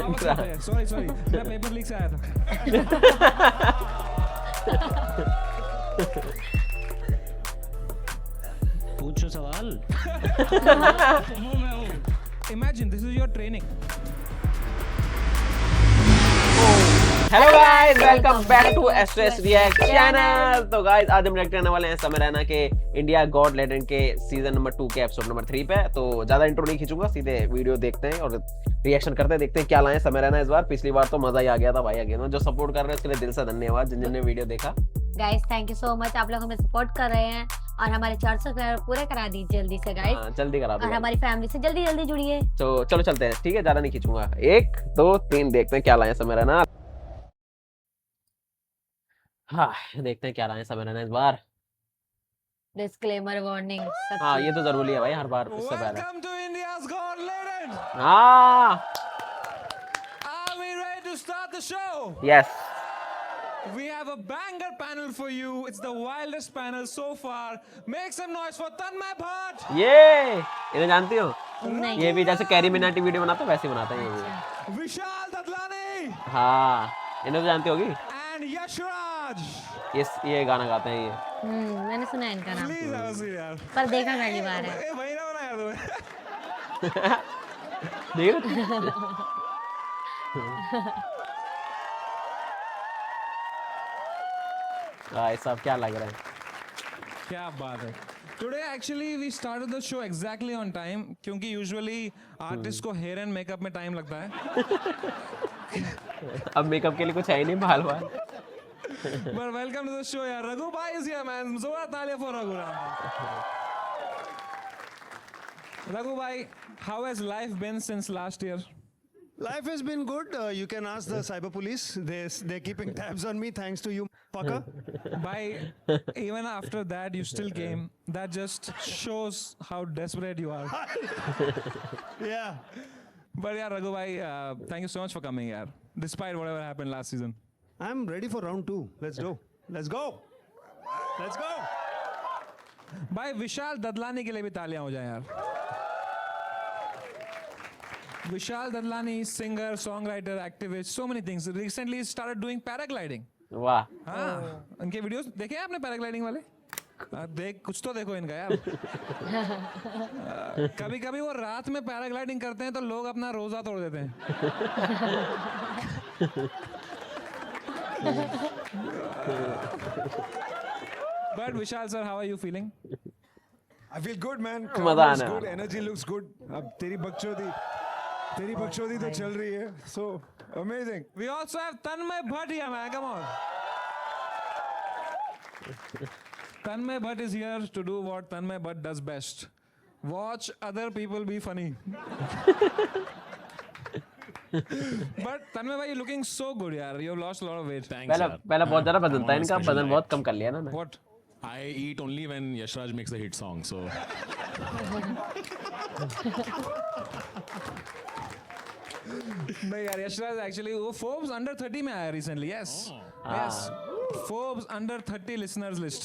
Sorry मैं paper leak से आया था। पूछो सवाल। Imagine this is your training. Hello guys, welcome back to SS React channel. तो गाइस आज हम रिएक्ट करने वाले हैं समय रैना के इंडिया गॉट लेजेंड के सीजन नंबर 2 के एपिसोड नंबर 3 पे। तो ज्यादा इंट्रो नहीं खींचूंगा, सीधे वीडियो देखते हैं और रिएक्शन करते हैं, देखते हैं क्या लाए समय रैना इस बार। पिछली बार तो मजा ही आ गया था भाई। अगेन जो सपोर्ट कर रहे हैं उसके लिए दिल से धन्यवाद, जिन्होंने वीडियो देखा। Guys thank you so much, आप लोग हमें सपोर्ट कर रहे हैं और हमारे 400 सब्सक्राइबर पूरे करा दीजिए जल्दी से गाइस। जल्दी करा दो और हमारी फैमिली से जल्दी जल्दी जुड़िए। तो चलो चलते हैं, ठीक है, ज्यादा नहीं खींचूंगा। 1 2 3 देखते हैं क्या लाए समय रैना। हाँ देखते हैं क्या लाए समय रैना इस बार। Disclaimer warning. हाँ ये तो जरूरी है भाई, हर बार इससे पहले। Welcome to India's God Legend. हाँ Are we ready to start the show? Yes We have a banger panel for you. It's the wildest panel so far. Make some noise for Tanmay Bhatt. ये इन्हें जानती हो? नहीं। ये भी जैसे carry Minati video बनाता है वैसे ही बनाता है ये भी। Vishal Dadlani हाँ इन्हें तो जानती होगी। and Yash Raj. ये गाना गाते हैं ये। मैंने सुना है इनका नाम Please have a seat यार। पर देखा पहली बार है। ए भाई ना बना यार तुम्हें। देख भाई साहब क्या लग रहा है? क्या बात है। Today actually we started the show exactly on time क्योंकि usually artist को hair and makeup में time लगता है। अब मेकअप के लिए कुछ है ही नहीं, बाल बाल। But welcome to the show यार। रघु भाई is here man। जोरदार तालियां for Raghu Ram. Raghu bhai, how has life been since last year? Life has been good. You can ask the cyber police. They're keeping tabs on me thanks to you, fucker. Bhai, even after that you still came. That just shows how desperate you are. Yeah. But yeah, Raghu bhai, thank you so much for coming yaar. Despite whatever happened last season. I'm ready for round 2. Let's go. Let's go. Let's go. Bhai, Vishal Dadlani के लिए भी तालियां हो जाए यार। Vishal Dadlani, singer, songwriter, activist, so many things. Recently he started doing paragliding. वाह हाँ, उनके वीडियोस देखे हैं आपने पैराग्लाइडिंग वाले? देख कुछ तो देखो इनका यार। कभी कभी वो रात में पैराग्लाइडिंग करते हैं तो लोग अपना रोजा तोड़ देते हैं। But Vishal sir, how are you feeling? I feel good man. मजा Crowd looks आने good. वाला। Energy looks good. अब तेरी बकचोदी तो चल रही है. So amazing. We also have Tanmay Bhatt here man, come on. Tanmay Bhatt is here to do what Tanmay Bhatt does best. Watch other people be funny. But Tanmay bhai, you're looking so good यार. You've lost a lot of weight. Thanks, पहला yaar. पहला बहुत ज्यादा वजन था I'm on a इनका, special वजन diet. बहुत कम कर लिया ना। What? I eat only when Yashraj makes a hit song, so नहीं यार, यशराज एक्चुअली वो फोर्ब्स अंडर 30 में आया recently. Yes yes, Forbes under 30 listeners list.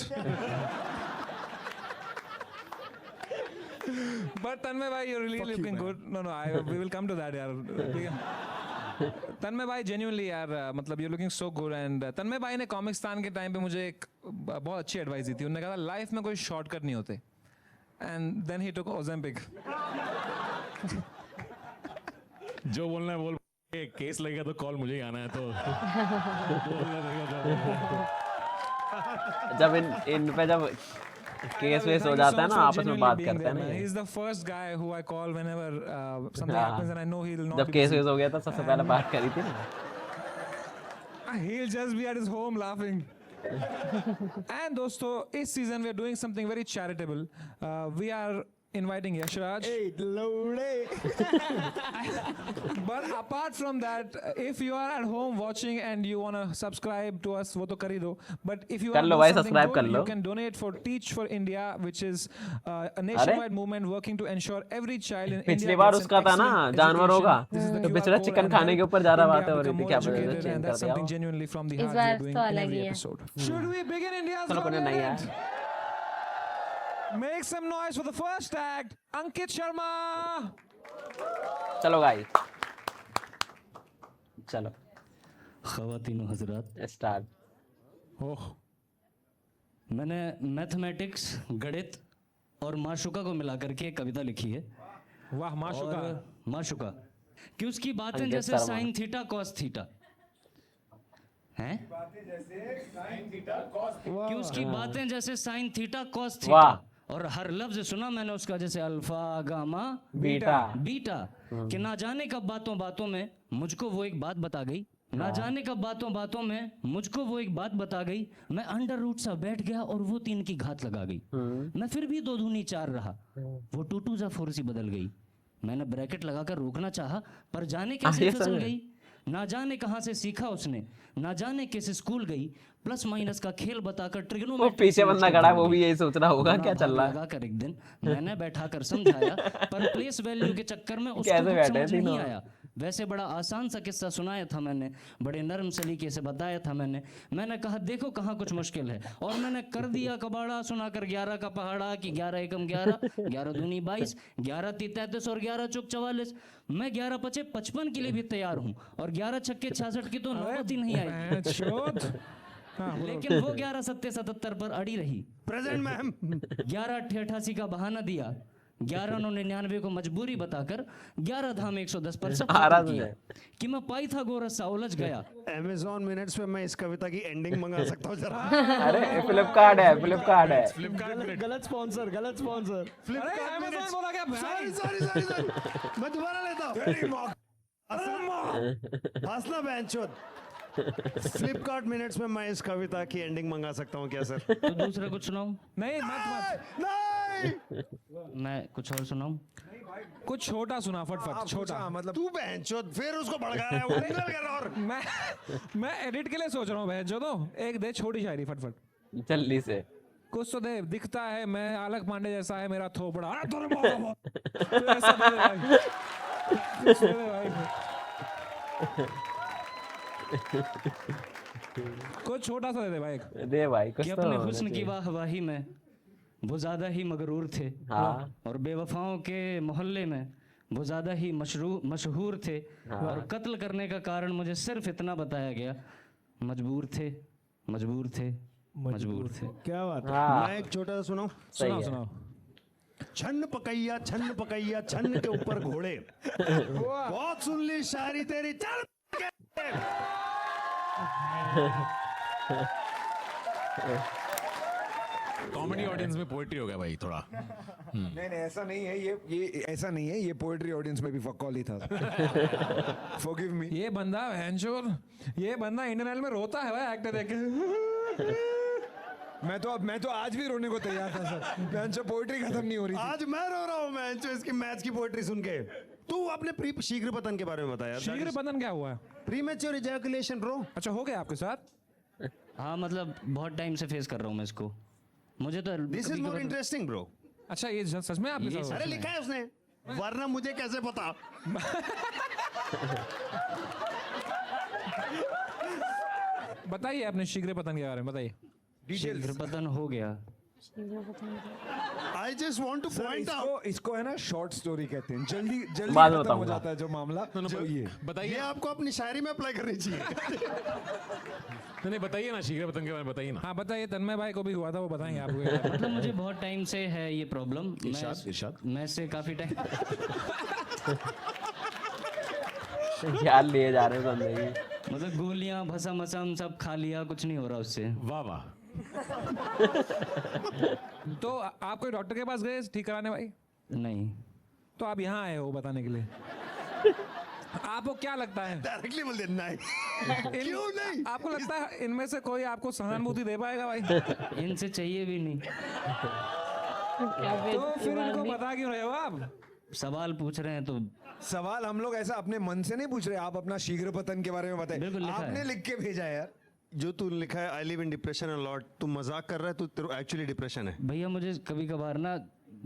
But Tanmay भाई, you really looking good. No no, I we will come to that यार, ठीक है। तन्मय भाई जेन्युइनली यार, मतलब you looking so good. And Tanmay भाई ने कॉमिक्सतान के टाइम पे मुझे एक बहुत अच्छी एडवाइस दी थी। उन्होंने कहा लाइफ में कोई शॉर्टकट नहीं होते। And then he took Ozempic. जो बोलना है बोल। केस लगेगा तो कॉल मुझे ही आना है, तो जब इन पे जब केस वेस हो जाता है ना, आपस में बात करते हैं ना। He is the first guy who I call whenever something happens and I know he'll not जब be केस busy. वेस हो गया था सबसे पहले बात करी थी ना। He'll just be at his home laughing. And दोस्तों, इस season we are doing something very charitable. We are inviting Yashraj. Hey, loaded. But apart from that, if you are at home watching and you want to subscribe to us, वो तो कर ही दो. But if you कर want low to do भाई, something subscribe कर good, low. you can donate for Teach for India, which is a nationwide movement working to ensure every child in India पिछली बार gets an उसका था ना excellent जानवरों का, education. This is the तो QR पिछले code chicken and खाने के help ऊपर ज्यादा India बातें हो रही become थी। more क्या पता educated, चेंज and कर that's दिया something हो। genuinely from the इस heart we bar are doing तो in अलग every ही है। episode. Should we begin India's चलो God कोई नहीं Legend? यार। Make some noise for the first act, Ankit Sharma. चलो गाइस, चलो ख़वातीन हजरात, स्टार्ट। ओह मैंने मैथमेटिक्स, गणित और माशुका को मिलाकर के एक कविता लिखी है। वाह माशुका। और माशुका कि उसकी बातें अंकित जैसे Sharma. Sine theta cos theta हैं, कि उसकी बातें जैसे साइन थीटा कॉस थीटा, वाह। और हर लफ्ज सुना मैंने उसका जैसे अल्फा गामा बीटा। बीटा, कि ना जाने कब बातों बातों में मुझको वो एक बात बता गई, ना जाने कब बातों बातों में मुझको वो एक बात बता गई, मैं अंडर रूट सा बैठ गया और वो 3 की घात लगा गई, मैं फिर भी 2 दूनी 4 रहा, वो 2 2 जा 4 सी बदल गई, मैंने ब्रैकेट लगाकर रोकना चाहा पर जाने कैसे ये फिसल समझ। गई, ना जाने कहाँ से सीखा उसने, ना जाने किस स्कूल गई, प्लस माइनस का खेल बताकर वो ट्रिग्नोमेट्री पीछे बंदा खड़ा है, वो भी यही सोच रहा होगा क्या चल रहा है। लगाकर एक दिन मैंने बैठाकर समझाया पर प्लेस वैल्यू के चक्कर में उसको कैसे कुछ बैठे समझ तीनों? नहीं आया। वैसे बड़ा आसान सा किस्सा सुनाया था मैंने, बड़े नरम सलीके से बताया था मैंने कहा देखो कहाँ कुछ मुश्किल है, और मैंने कर दिया कबाड़ा सुनाकर 11 का पहाड़ा कि 11 एकम 11, 11 दूनी 22, 11 ती 33 और 11 चौक 44, मैं 11 पचे 55 के लिए भी तैयार हूँ, और 11 छक्के 66 की तो नौबत ही नहीं आई, लेकिन वो 11 सत्ते 77 पर अड़ी रही। Present ma'am. 11 88 का बहाना दिया, 11 99 को मजबूरी बताकर 11 धाम 110 पर सब आ रहा खत्म किया, तुझे। कि मैं पाइथागोरस सा उलझ गया। Amazon मिनट्स पे मैं इस कविता की एंडिंग मंगा सकता हूँ जरा। अरे फ्लिपकार्ट है, फ्लिपकार्ट है। गलत स्पॉन्सर, गलत स्पॉन्सर। Flipkart Amazon minutes। बोला क्या भाई? Sorry। मैं दोबारा लेता हूँ। हंसना बेंचोद। फ्लिपकार्ट मिनट्स में मैं इस कविता की एंडिंग मंगा सकता हूँ क्या सर? तो दूसरा कुछ सुनाऊं? नहीं मत नहीं। मैं कुछ और सुनाऊं? कुछ छोटा सुना फटफट छोटा। मतलब तू बेंचोद फिर उसको भड़का रहा है वो निकल कर और मैं एडिट के लिए सोच रहा हूँ बहन जो तो एक दे छोटी शायरी फटफट जल्दी से। कुछ तो दे, दिखता है मैं आलक पांडे जैसा है मेरा थोपड़ा, अरे तोरे मौका बहुत। तो ऐसा दे दे भाई, कुछ दे दे भाई। कुछ छोटा सा दे दे भाई। दे भाई कुछ कि तो अपने होना हुस्न की चाहिए। वाहवाही में वो ज्यादा ही मगरूर थे, हाँ। और बेवफाओं के मोहल्ले में वो ज्यादा ही मशहूर थे, और कत्ल करने का कारण मुझे सिर्फ इतना बताया गया, मजबूर थे मजबूर थे मजबूर थे। क्या बात है। हाँ मैं एक छोटा सा सुनाऊं। सही है। सुनाओ। छन्न पकैया छन्न के ऊपर घोड़े, बहुत सुन ली शायरी तेरी, चल कॉमेडी ऑडियंस में पोएट्री हो गया भाई थोड़ा। नहीं ऐसा नहीं है, ये ऐसा नहीं है, ये पोएट्री ऑडियंस में भी फक्कौल ही था। Forgive me। ये बंदा भैंचोद, ये बंदा इंडियन में रोता है भाई एक्टर देख के। मैं तो आज भी रोने को तैयार था सर। बेंचो पोएट्री खत्म नहीं हो रही थी। आज मैं रो रहा हूँ मैं जो इसकी मैच की पोएट्री सुन के। तू अपने शीघ्र पतन के बारे में बताया। शीघ्र पतन क्या हुआ? Premature ejaculation bro. अच्छा हो गया आपके साथ? हाँ मतलब बहुत टाइम से फेस कर रहा हूँ मैं इसको, मुझे तो दिस इज मोर कभी-कभार- इंटरेस्टिंग ब्रो। अच्छा ये सच में आपके साथ? अरे लिखा है उसने, वरना मुझे कैसे पता। बताइए अपने शीघ्र पतन के बारे में बताइए। शीघ्र पतन हो गया। I just want two point out. इसको है ना शॉर्ट स्टोरी कहते हैं। जल्दी जल्दी बाद में खत्म हो बताऊंगा। जाता है जो मामला। जो ये ये बताइए। आपको अपनी शायरी में अप्लाई करनी चाहिए। नहीं बताइए ना, शीघ्र पतन के बारे में बताइए ना। हाँ बताइए, तन्मय भाई को भी हुआ था वो बताएंगे आपको। मतलब मुझे बहुत टाइम से है ये प्रॉब्लम, इरशाद। मैं इससे काफी टाइम यार लिए जा रहे हैं बंदे ही। मतलब गोलियां भसम असम सब खा लिया, कुछ नहीं हो रहा उससे। वाह वाह। तो आप कोई डॉक्टर के पास गए ठीक कराने भाई? नहीं, तो आप यहाँ आए हो बताने के लिए। आपको क्या लगता है डायरेक्टली बोल देना है। क्यों नहीं? आपको लगता है इनमें से कोई आपको सहानुभूति दे पाएगा भाई? इनसे चाहिए भी नहीं। तो फिर इनको बता क्यों रहे हो आप? सवाल पूछ रहे हैं तो सवाल हम लोग ऐसा अपने मन से नहीं पूछ रहे। आप अपना शीघ्र पतन के बारे में बताइए। बिल्कुल लिखा आपने है। लिख के भेजा है यार। जो तू लिखा है I live in depression a lot, तू मजाक कर रहा है, तू तेरे एक्चुअली डिप्रेशन है। भैया मुझे कभी कभार ना,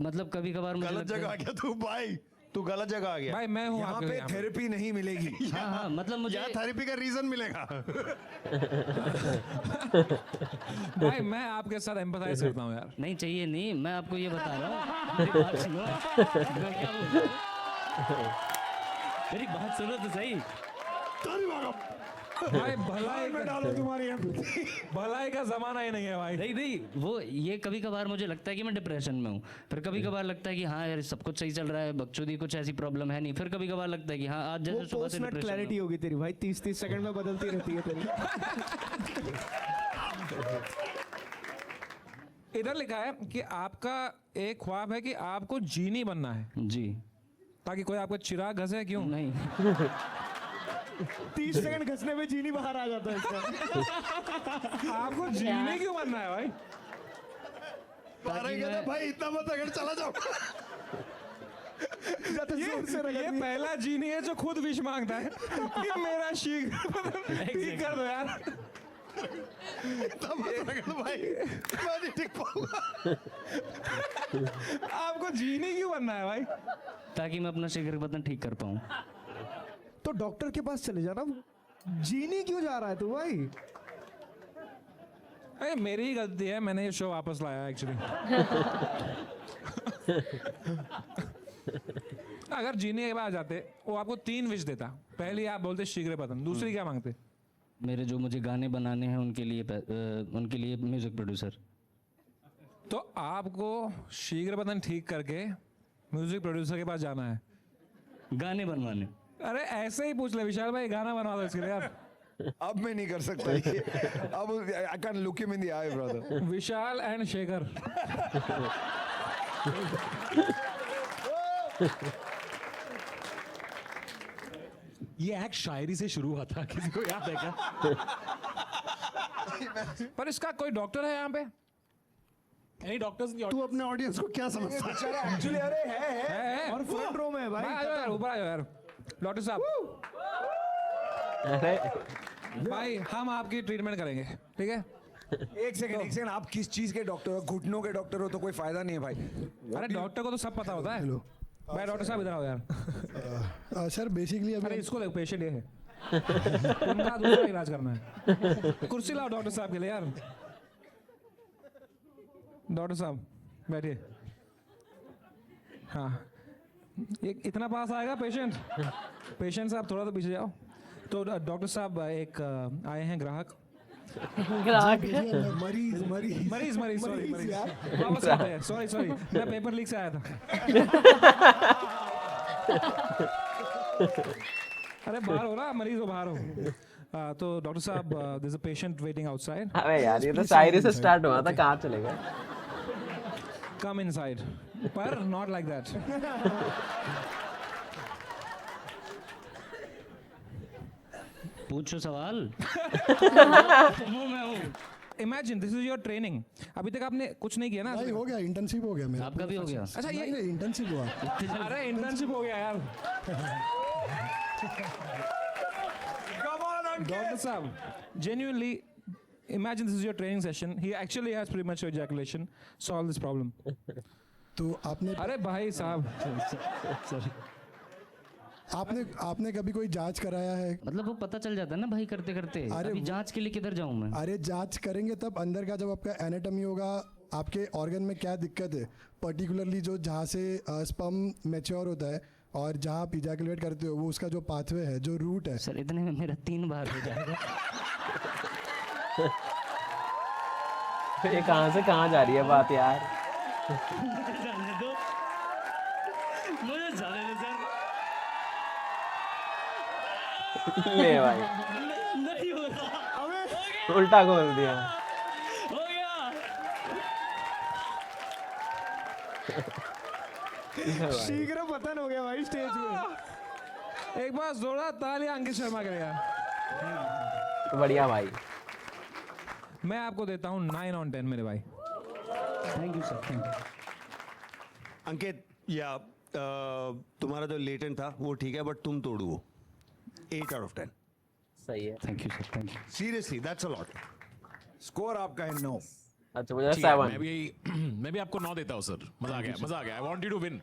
मतलब कभी कभार मुझे गलत लगता जगह आ है, गया तू भाई, तू गलत जगह आ गया। भाई मैं हूँ यहाँ आपके पे यहाँ पे। थेरेपी नहीं मिलेगी। हाँ हाँ मतलब मुझे यहाँ थेरेपी का रीजन मिलेगा। भाई मैं आपके साथ एम्पैथाइज करता हूँ यार। नहीं चाहिए नहीं, मैं आपको ये बता रहा हूँ। मेरी बात सुनो। मैं क्या बोल रहा हूँ? मेरी बात सुनो तो सही। भाई भलाई में डालो तुम्हारी empathy। भलाई का जमाना ही नहीं है भाई। नहीं नहीं, वो ये कभी कभार मुझे लगता है कि मैं डिप्रेशन में हूँ, फिर कभी कभार लगता है कि हाँ यार सब कुछ सही चल रहा है, बकचोदी कुछ ऐसी प्रॉब्लम है नहीं, फिर कभी कभार लगता है कि हाँ आज जैसे सुबह से डिप्रेशन क्लैरिटी होगी तेरी भाई, 30-30 सेकंड में बदलती रहती है तेरी। इधर लिखा है कि आपका एक ख्वाब है कि आपको जीनी बनना है, जी ताकि कोई आपको चिराग घसे। क्यों? नहीं 30 सेकंड घसने में जीनी बाहर आ जाता है इसका। आपको जीनी क्यों बनना है भाई? भाई इतना मत अगर चला जाओ। ये पहला जीनी है जो खुद विश मांगता है कि मेरा शीघ्र ठीक कर दो यार। भाई मैं नहीं टिक पाऊंगा। आपको जीनी क्यों बनना है भाई? ताकि मैं अपना शीघ्र पतन ठीक कर पाऊँ। तो डॉक्टर के पास चले जाना। जीनी क्यों जा रहा है तू भाई? अरे मेरी ही गलती है, मैंने ये शो वापस लाया एक्चुअली। अगर जीने के बाद जाते वो आपको 3 विश देता। पहली आप बोलते शीघ्र पतन, दूसरी क्या मांगते? मेरे जो मुझे गाने बनाने हैं उनके लिए म्यूजिक प्रोड्यूसर। तो आपको शीघ्र पतन ठीक करके म्यूजिक प्रोड्यूसर के पास जाना है, गाने बनवाने। अरे ऐसे ही पूछ ले विशाल भाई, गाना बनवा दो इसके लिए यार। अब मैं नहीं कर सकता ये। अब I can't look him in the eye, brother। Vishal and Shekhar. ये एक्ट शायरी से शुरू हुआ था, किसी को याद है क्या? पर इसका कोई डॉक्टर है यहाँ पे? एनी डॉक्टर्स इन तू अपने ऑडियंस को क्या समझता है? एक्चुअली अरे है। और फ्रंट रो में है भाई। आ जाओ यार, ऊपर आ जाओ यार। डॉक्टर साहब अरे भाई हम आपकी ट्रीटमेंट करेंगे, ठीक है? एक सेकंड आप किस चीज के डॉक्टर हो? घुटनों के डॉक्टर हो तो कोई फायदा नहीं है भाई। अरे डॉक्टर को तो सब पता होता है। भाई डॉक्टर साहब इधर आओ यार। सर बेसिकली अरे अभी इसको देखो, पेशेंट ये है। उनका दूसरा इलाज करना है। कुर्सी लाओ डॉक्टर साहब के लिए यार। डॉक्टर साहब बैठिए। हाँ इतना पास आएगा पेशेंट? पेशेंट साहब थोड़ा तो पीछे जाओ। तो डॉक्टर साहब एक आए हैं ग्राहक। मरीज सॉरी मैं पेपर लीक से आया था। अरे बाहर हो ना, मरीज हो बाहर हो। तो डॉक्टर साहब there is a patient waiting outside. अबे यार ये तो शायरी से स्टार्ट हुआ था, कहाँ चले गए? कम इनसाइड, पर नॉट लाइक दैट। पूछो सवाल। वो मैं हूँ। Imagine this is your training. अभी तक आपने कुछ नहीं किया ना? भाई हो गया, इंटर्नशिप हो गया मेरा। आपका भी हो गया? अच्छा ये नहीं इंटर्नशिप हुआ। अरे इंटर्नशिप हो गया यार। डॉक्टर साहब genuinely imagine this is your training session. He actually has premature ejaculation. Solve this problem. तो आपने अरे भाई साहब सॉरी। आपने कभी कोई जांच कराया है? मतलब वो पता चल जाता है ना भाई करते करते। अरे अभी जांच के लिए किधर जाऊं मैं? अरे जांच करेंगे तब अंदर का जब आपका एनाटॉमी होगा, आपके ऑर्गन में क्या दिक्कत है, पर्टिकुलरली जो जहाँ से स्पर्म मैच्योर होता है और जहाँ आप इजैकुलेट करते हो वो उसका जो पाथवे है, जो रूट है। सर इतने में मेरा 3 बार हो जाएगा। ये कहाँ से कहाँ जा रही है बात यार? जाने दो, मुझे जाने दो सर। ले भाई नहीं हो रहा। उल्टा खोल दिया। हो गया। शीघ्र पतन हो गया भाई स्टेज में। एक बार जोरदार तालियां अंकित शर्मा के लिए यार। बढ़िया भाई। मैं आपको देता हूँ 9 on 10 मेरे भाई। Thank you sir, thank you. Ankit या तुम्हारा जो लेटेंट था वो ठीक है, बट तुम तोड़ो वो। 8 out of 10। सही है। Thank you sir, thank you. Seriously that's a lot. Score आपका है 9। अच्छा मुझे ठीक है, 7। मैं भी आपको 9 देता हूँ सर। मजा आ गया। I want you to win.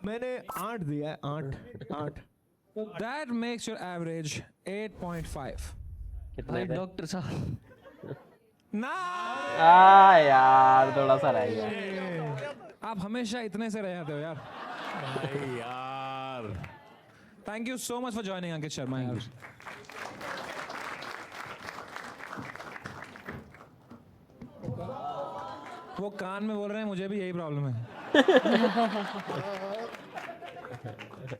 मैंने 8 दिया है। 8। That makes your average 8.5. कितने भाई थे? डॉक्टर साहब ना यार थोड़ा सा रह गया। आप हमेशा इतने से रह जाते हो यार। भाई यार thank you so much for joining Ankit Sharma यार। वो कान में बोल रहे हैं, मुझे भी यही प्रॉब्लम है.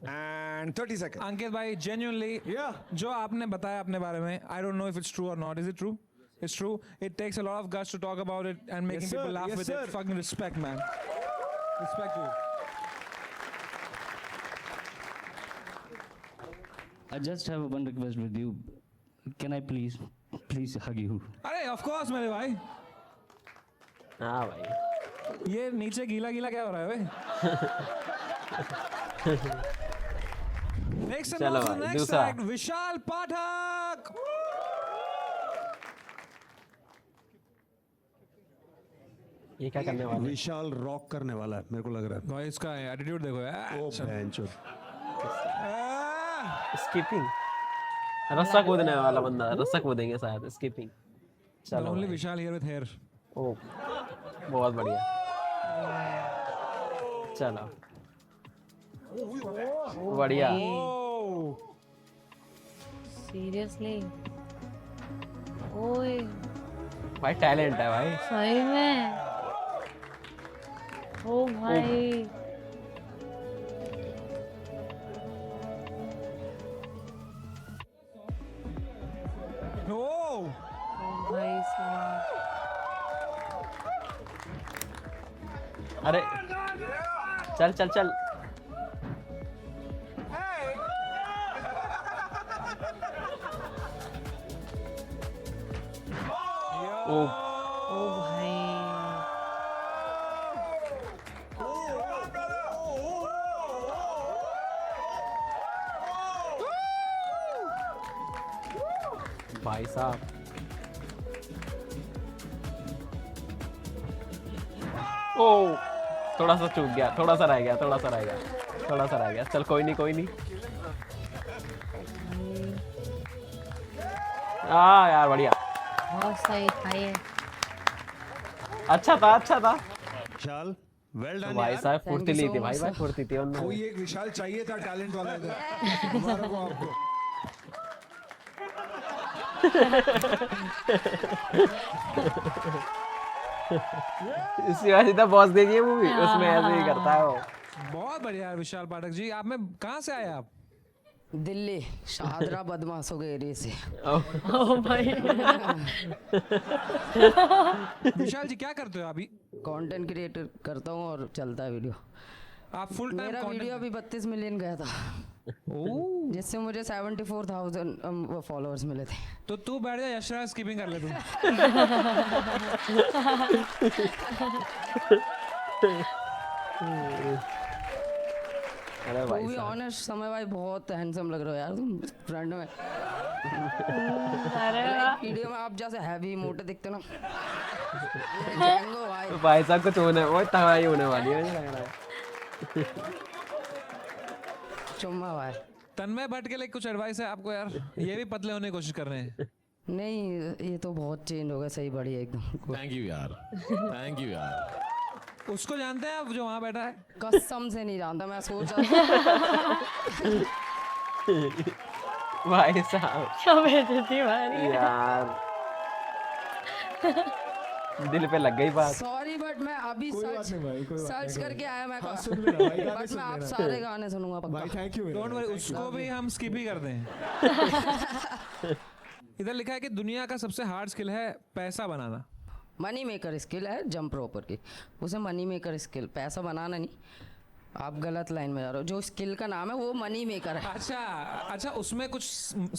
And 30 seconds. अंकित भाई, genuinely, Yeah. जो आपने बताया अपने बारे में, I don't know if it's true or not. Is it true? It's true. It takes a lot of guts to talk about it and making Yes, sir. people laugh Yes, with it. sir. Fucking respect, man. Respect you. I just have one request with you. Can I please hug you? अरे of course मेरे भाई. हाँ भाई. ये नीचे गीला गीला क्या हो रहा है बे? Next and चलो on to the भाई, next दूसरा. act, विशाल पाठक. ये क्या करने वाला है? विशाल रॉक करने वाला है मेरे को लग रहा है. भाई इसका एटीट्यूड देखो यार. ओ बेंचोद. स्किपिंग. रस्सा कूदने वाला बंदा, रस्सा कूदेंगे शायद. स्किपिंग. चलो ओनली भाई. विशाल हियर विद हेयर. ओ बहुत बढ़िया. चलो बढ़िया. सीरियसली ओए भाई टैलेंट है भाई. सही में ओ भाई ओ भाई साहब अरे चल चल चल. ओ ओ भाई भाई साहब. ओ थोड़ा सा चूक गया, थोड़ा सा रह गया, थोड़ा सा रह गया, थोड़ा सा रह गया. चल कोई नहीं, कोई नहीं. हाँ यार बढ़िया. बहुत सही था ये अच्छा था, अच्छा था. विशाल वेल डन भाई यार. साहब फुर्ती ली थी भाई, फुर्ती थी उनमें. कोई एक विशाल चाहिए था टैलेंट वाला इधर. हमारे को आपको. इसी वजह से बॉस देखी है मूवी, उसमें ऐसे ही करता है वो. बहुत बढ़िया यार विशाल पाठक जी. आप में कहाँ से आए आप? दिल्ली शाहदरा बदमाशों के एरिया से. ओ भाई विशाल जी क्या करते हो अभी? कंटेंट क्रिएटर करता हूँ और चलता है वीडियो. आप फुल टाइम मेरा वीडियो अभी 32 मिलियन गया था, जिससे मुझे 74,000 फॉलोअर्स मिले थे. तो तू बैठ जा, यशराज स्किपिंग कर ले तू. अरे टू भाई बी साहब. ऑनेस्ट समय भाई बहुत हैंडसम लग रहे हो यार तुम फ्रंट में. अरे वाह वीडियो में आप जैसे हैवी मोटे दिखते ना. जैंगो भाई. भाई साहब कुछ होने, वो तबाही होने वाली है मुझे लग रहा है. चुम्मा भाई. तन्मय भट्ट के लिए कुछ एडवाइस है आपको यार? ये भी पतले होने की कोशिश कर रहे हैं. नहीं ये तो बहुत चेंज हो गया, सही बढ़िया एकदम. थैंक यू यार, थैंक यू यार. उसको जानते हैं आप जो वहाँ बैठा है? कसम से नहीं जानता, मैं सोच रहा भाई साहब क्या बेइज्जती मारी यार, दिल पे लग गई बात. सॉरी बट मैं अभी सर्च करके आया. मैं बट मैं आप सारे गाने सुनूंगा पक्का. Thank you. डोंट वरी, उसको भी हम स्किप ही करते हैं. इधर लिखा है कि दुनिया का सबसे हार्ड स्किल है पैसा बनाना. मनी मेकर स्किल है जंप रोपर की, उसे मनी मेकर स्किल, पैसा बनाना नहीं. आप गलत लाइन में जा रहे हो. जो स्किल का नाम है वो मनी मेकर है. अच्छा अच्छा, उसमें कुछ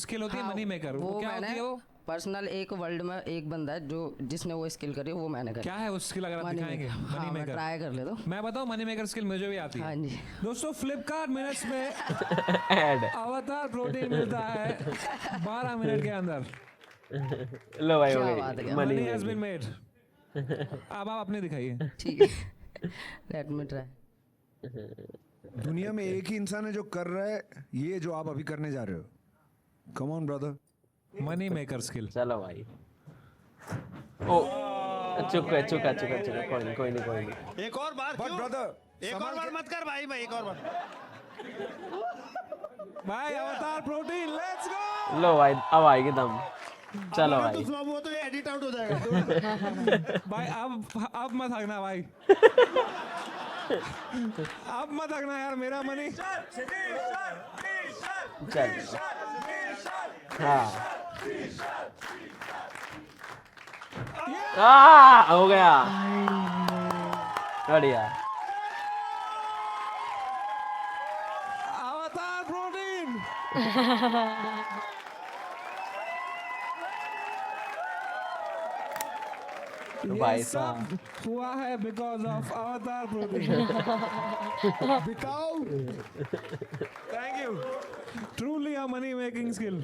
स्किल होती है मनी मेकर. वो क्या होती है? वो पर्सनल एक वर्ल्ड में एक बंदा है जो जिसने वो स्किल करी, वो मैंने करी. क्या है वो स्किल, अगर आप मनी दिखाएंगे? मेकर. मनी हाँ, मैं मेकर ट्राई कर ले दो. मैं बताऊं, मनी मेकर स्किल मुझे भी आती हाँ है. जी. दोस्तों फ्लिपकार्ट मिनट्स में ऐड. अवतार प्रोटीन मिलता है 12 मिनट के अंदर. लो भाई हो क्या बात गई. है. Money has been made. अब आप अपनी दिखाइए. ठीक है. Let me try. दुनिया में एक ही इंसान है जो कर रहा है ये जो आप अभी करने जा रहे हो. Come on brother. Money maker skill. चलो भाई. ओ चुका चुका चुका चुका. कोई नहीं कोई नहीं कोई नहीं. एक और बार बट क्यों? ब्रदर एक और बार मत कर भाई. एक और बार. भाई अवतार प्रोटीन, लेट्स गो. लो भाई अब आएगी दम. चलो अगर भाई तू फ्लॉप हुआ तो ये एडिट आउट हो जाएगा भाई अब मत हगना भाई, अब मत हगना यार, मेरा मनी। चल हाँ हो गया बढ़िया। अवतार प्रोटीन। भाई ये साहब सब हुआ है बिकॉज ऑफ अवतार प्रोटीन। बिकाऊ thank you, truly a money making skill.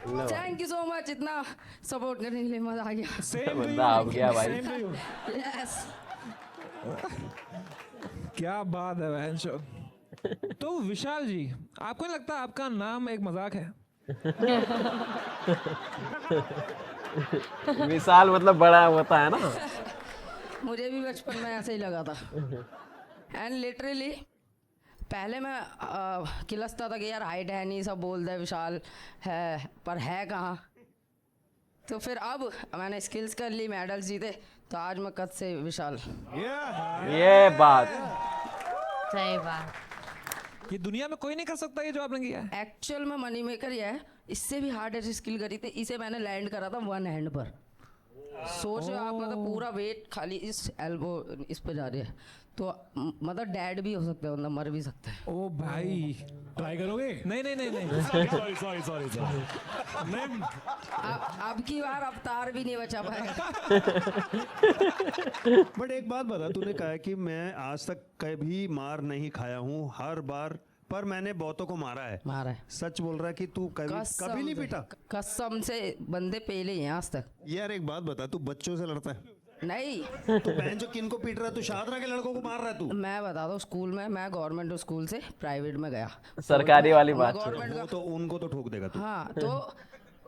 Thank you so much, इतना सपोर्ट करने के लिए मजा आ गया। सेम बंदा आ गया भाई। यस क्या बात है बहनचोद। तो विशाल जी, आपको नहीं लगता आपका नाम एक मजाक है? विशाल मतलब बड़ा होता है ना। मुझे भी बचपन में ऐसे ही लगा था एंड लिटरली पहले मैं किलसता था कि यार हाइट है नहीं, सब बोलते हैं विशाल है पर है कहाँ। तो फिर अब मैंने स्किल्स कर ली, मेडल्स जीते, तो आज मैं कद से विशाल। ये बात सही बात। ये दुनिया में कोई नहीं कर सकता ये जो आपने किया है। एक्चुअल में मनी मेकर ही है, इससे भी हार्डेस्ट स्किल करी थी, इसे मैंने लैंड करा था वन हैंड पर। सोचो आप, मतलब पूरा वेट खाली इस एल्बो इस पे जा रही है, तो मतलब डैड भी हो सकता है, मतलब मर भी सकता है। ओ भाई, ट्राई करोगे? नहीं नहीं नहीं नहीं। सॉरी नहीं, अब की बार अवतार भी नहीं बचा पाएगा। बट एक बात बता, तूने कहा कि मैं आज तक कभी मार नहीं खाया हूँ, हर बार पर मैंने बहुतों को मारा है। मारा है, सच बोल रहा है कि तू कभी कभी नहीं पीटा? कसम से बंदे पहले ही हैं आज तक। यार एक बात बता, तू बच्चों से लड़ता है? नहीं तू बहन जो किन को पीट रहा है? तू शाहदरा के लड़कों को मार रहा है तू? मैं बता दूं, स्कूल में मैं गवर्नमेंट स्कूल से प्राइवेट में गया। सरकारी वाली बात छोड़ो। गवर्नमेंट वो तो उनको तो ठोक देगा तू। हाँ, तो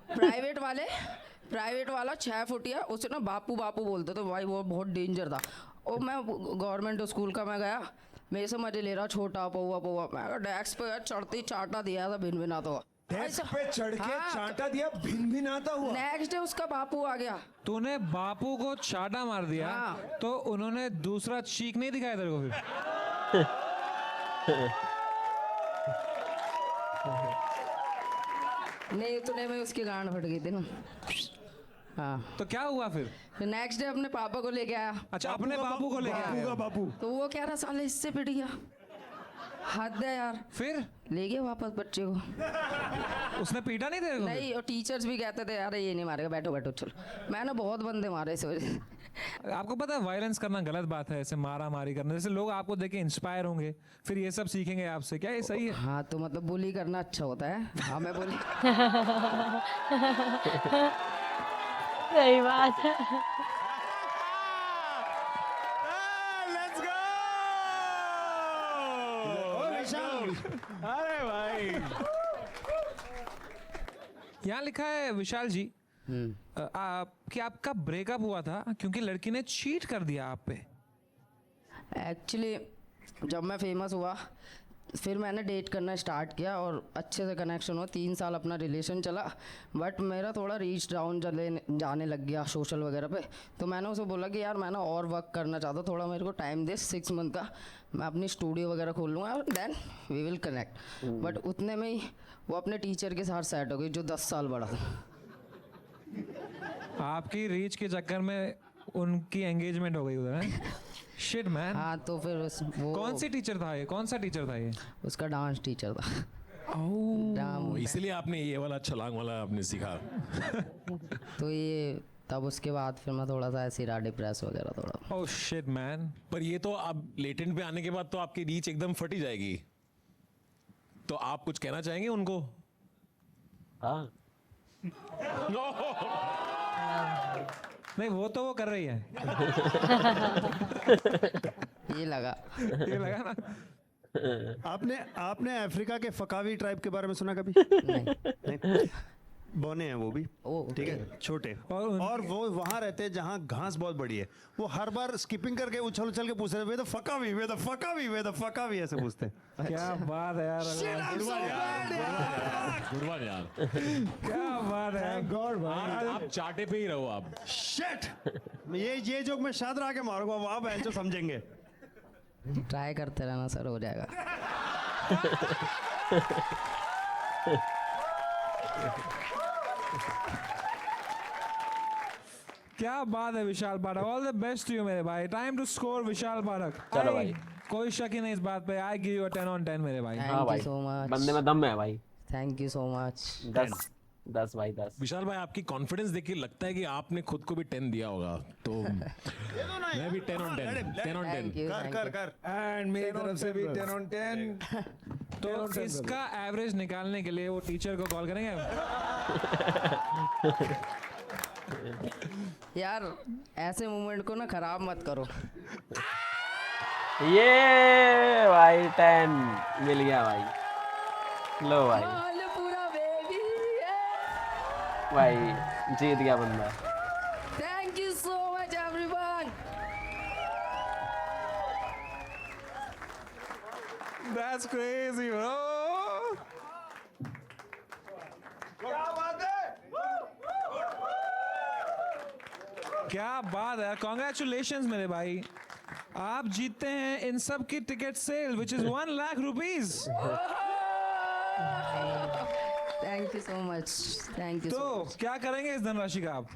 प्राइवेट वाला 6 फुटिया, उसे ना बापू बापू बोलते थे भाई, वो बहुत डेंजर था। और मैं गवर्नमेंट स्कूल का मैं गया, मेरे से मजे ले रहा, छोटा पौवा पौवा, मैं डेस्क पे चढ़ती चाटा दिया था भिन भिनाता हुआ। डेस्क पे चढ़ के हाँ। चांटा दिया, भिन भिन आता हुआ। नेक्स्ट डे उसका बापू आ गया। तूने बापू को चाटा मार दिया, हाँ। तो उन्होंने दूसरा चीख नहीं दिखाया तेरे को फिर? नहीं उतने में उसकी गांड फट गई थी ना। हाँ, तो क्या हुआ फिर? फिर नेक्स्ट डे अपने पापा को लेके आया, अच्छा, अपने बापू को लेके बापू आया। का बापू। तो वो कह रहा साले इससे पिट गया, हद है यार। फिर ले गए वापस बच्चे को। उसने पीटा नहीं तेरे को? नहीं, और टीचर्स भी कहते थे अरे ये नहीं मारेगा, बैठो बैठो चलो। मैंने बहुत बंदे मारे इस वजह से। आपको पता है वायलेंस करना गलत बात है, ऐसे मारा मारी करना। जैसे लोग आपको देख के इंस्पायर होंगे, फिर ये सब सीखेंगे आपसे, क्या ये सही है? हाँ, तो मतलब बुली करना अच्छा होता है। हाँ, मैं बोली सही बात है। अरे भाई, यहाँ लिखा है विशाल जी कि आपका ब्रेकअप हुआ था क्योंकि लड़की ने चीट कर दिया आप पे। एक्चुअली जब मैं फेमस हुआ, फिर मैंने डेट करना स्टार्ट किया और अच्छे से कनेक्शन हुआ। 3 साल अपना रिलेशन चला, बट मेरा थोड़ा रीच डाउन जाने लग गया सोशल वगैरह पे। तो मैंने उसे बोला कि यार मैं ना और वर्क करना चाहता हूँ, थोड़ा मेरे को टाइम दे, 6 मंथ का, मैं अपनी स्टूडियो वगैरह खोल लूँगा और then we will connect. But उतने में ही वो अपने टीचर के साथ सेट हो गई जो 10 साल बड़ा था। आपकी रीच के चक्कर में उनकी एंगेजमेंट हो गई उधर है? Shit man. हाँ, तो फिर वो कौन सी टीचर था ये? कौन सा टीचर था ये? उसका डांस टीचर था। तो इसलिए आपने ये वाला छलांग वाला आपने सीखा। तो ये तब उसके बाद फिर मैं थोड़ा सा ऐसे रहा, डिप्रेस वगैरह थोड़ा। Oh shit man. पर ये तो अब लेटेंट पे आने के बाद तो आपकी रीच एकदम फटी जाएगी, तो आप कुछ कहना चाहेंगे उनको? हाँ नहीं, वो तो वो कर रही है। ये लगा। ये लगा ना? आपने अफ्रीका के फकावी ट्राइब के बारे में सुना कभी? नहीं। नहीं? बौने हैं वो भी, ओ, ठीक है। छोटे और और वो वहां रहते हैं जहां घास बहुत बड़ी है, वो हर बार स्किपिंग करके उछल उछल के पूछ रहे वे द फका भी वे द फका भी वे द फका भी ऐसे पूछते हैं। क्या बात है यार, गुड वन यार। क्या बात है गॉड भाई। आप चाटे पे ही रहो आप। शिट, ये जोक मैं शायद आके मारूंगा, वहां बेंचो समझेंगे। ट्राई करते रहना सर, हो जाएगा। क्या बात है विशाल पाठक, ऑल द बेस्ट यू मेरे भाई। टाइम टू स्कोर विशाल पाठक। चलो भाई। कोई शक ही नहीं इस बात पे, आई गिव यू 10 on 10 मेरे भाई। हाँ थैंक भाई, यू सो मच, बंदे में दम है भाई। Thank you so much. 10 भाई 10। विशाल भाई आपकी कॉन्फिडेंस देख के लगता है कि आपने खुद को भी 10 दिया होगा, तो मैं भी 10 on 10 10 on 10। थैंक यू, कर एंड मेरी तरफ से भी 10 on 10। तो इसका एवरेज निकालने के लिए वो टीचर को कॉल करेंगे। यार ऐसे मोमेंट को ना खराब मत करो। ये भाई 10 मिल गया भाई। लो भाई, पूरा बेबी, भाई जीत गया बंदा। Thank you so much everyone. That's crazy bro। क्या बात है, कॉन्ग्रेचुलेशन मेरे भाई। आप जीतते हैं इन सब की ticket sale which is 1 lakh rupees. Thank you so much, thank you. तो क्या करेंगे इस धनराशि का आप?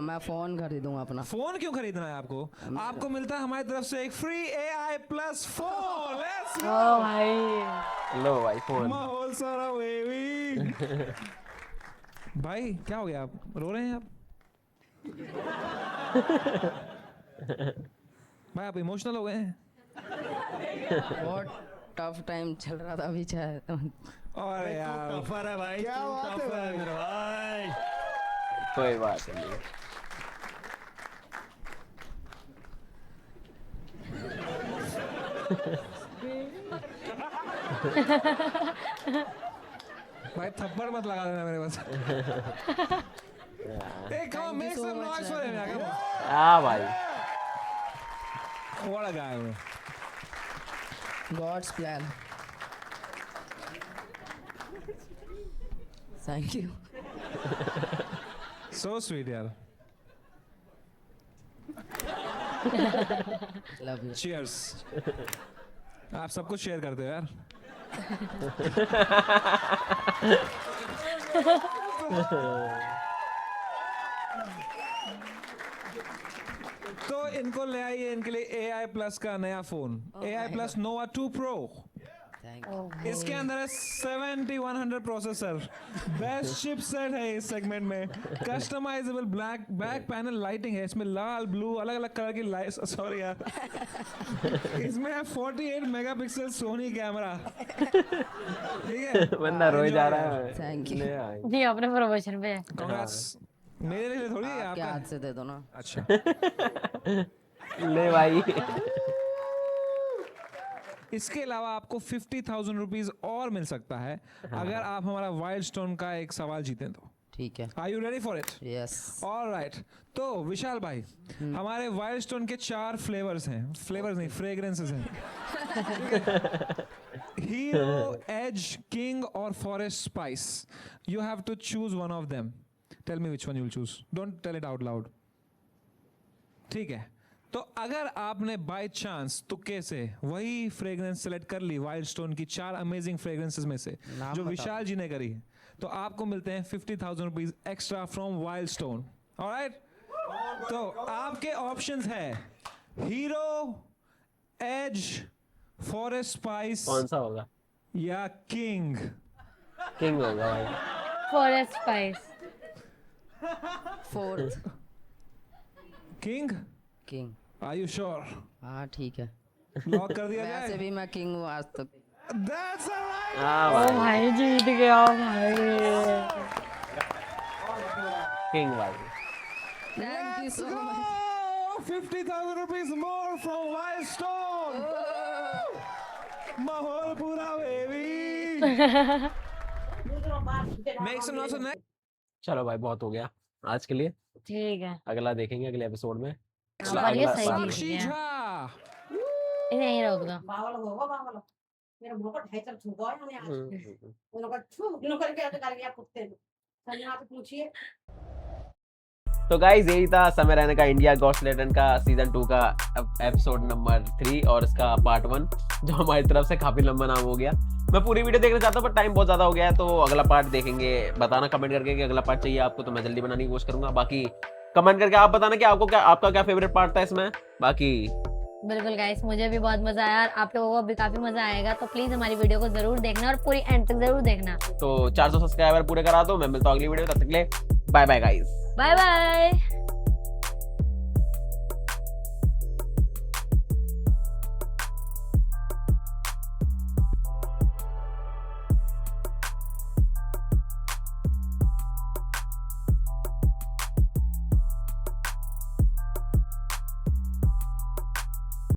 मैं फोन खरीदूंगा अपना। फोन क्यों खरीदना है आपको? आपको मिलता है हमारी तरफ से एक free AI Plus phone. Let's go भाई। लो भाई फोन। माहौल सारा बेबी। भाई क्या हो गया, आप रो रहे हैं आप? भाई आप इमोशनल हो गए हैं? बहुत टफ टाइम चल रहा था अभी, चाहे और यार टफर है भाई, क्या तू बात है टफर है भाई? मेरे भाई। कोई बात नहीं। भाई थप्पड़ मत लगा देना मेरे पास। Hey, come on, make some noise for him. Yeah, come on. हाँ भाई। What a guy, bro. God's plan. Thank you. So sweet, यार। Love you. Cheers. आप सब कुछ शेयर करते हो यार। तो इनको ले आइए इनके लिए AI Plus का नया phone, AI Plus Nova 2 Pro। Thank you. इसके अंदर है 7100 प्रोसेसर, बेस्ट चिपसेट है इस सेगमेंट में, customisable black back panel lighting है, इसमें लाल ब्लू अलग अलग कलर की लाइट, सॉरी यार, इसमें है 48 मेगापिक्सल सोनी कैमरा। ठीक है, बंदा रोए जा रहा है। Thank you. ले भाई। जी अपने प्रमोशन पे। कांग्रेस। मेरे लिए थोड़ी है आपके आपका। हाथ से दे दो ना। अच्छा ले भाई। इसके अलावा आपको 50,000 रुपीज और मिल सकता है अगर आप हमारा वाइल्ड स्टोन का एक सवाल जीतें तो। ठीक है। Are you ready for it? Yes. Alright, तो विशाल भाई हमारे वाइल्ड स्टोन के 4 फ्लेवर्स हैं, फ्लेवर्स नहीं फ्रेग्रेंसेस हैं। हीरो, एज, किंग और forest spice. You have to choose one of them. Tell me which one you will choose, don't tell it out loud. ठीक है, तो अगर आपने बाय चांस तुक्के से वही फ्रेग्रेंस सेलेक्ट कर ली वाइल्ड स्टोन की 4 अमेजिंग फ्रेग्रेंसेस में से नाम जो बता। विशाल जी ने करी है, तो आपको मिलते हैं 50,000 rupees extra from wild stone. Alright, तो आपके ऑप्शंस है हीरो, एज, फॉरेस्ट स्पाइस कौन सा होगा? या किंग। किंग होगा भाई। Forest spice. Fourth king, king. Are you sure? हाँ ठीक है। लॉक कर दिया वैसे जाए? भी मैं किंग हूँ आज तक। That's alright. हाँ ओ भाई। भाई जीत गया भाई। किंग भाई। Thank you so much. 50,000 rupees more from Wild Stone. माहौल पूरा baby. Make some noise for next. चलो भाई बहुत हो गया आज के लिए, ठीक है। अगला देखेंगे अगले एपिसोड में। हाँ, पर ये सही साक्षी नहीं है। झा इन्हें यहीं रोक दो। तो गाइज यही था समय रैना का इंडिया गॉट टैलेंट का सीजन 2 का एपिसोड नंबर 3 और इसका पार्ट 1, जो हमारी तरफ से काफी लंबा नाम हो गया। मैं पूरी वीडियो देखना चाहता हूँ पर टाइम बहुत ज्यादा हो गया है, तो अगला पार्ट देखेंगे। बताना कमेंट करके कि अगला पार्ट चाहिए आपको, तो मैं जल्दी बनाने की कोशिश करूंगा। बाकी कमेंट करके आप बताना कि आपको क्या, आपका क्या फेवरेट पार्ट था इसमें। बाकी बिल्कुल गाइस, मुझे भी बहुत मजा आया और आप लोगों को भी काफी मजा आएगा, तो प्लीज हमारी वीडियो को जरूर देखना और पूरी एंड तक जरूर देखना। तो 400 सब्सक्राइबर पूरे करा दो। मैं मिलता हूँ अगली वीडियो में, तब तक के लिए bye bye guys. Bye bye.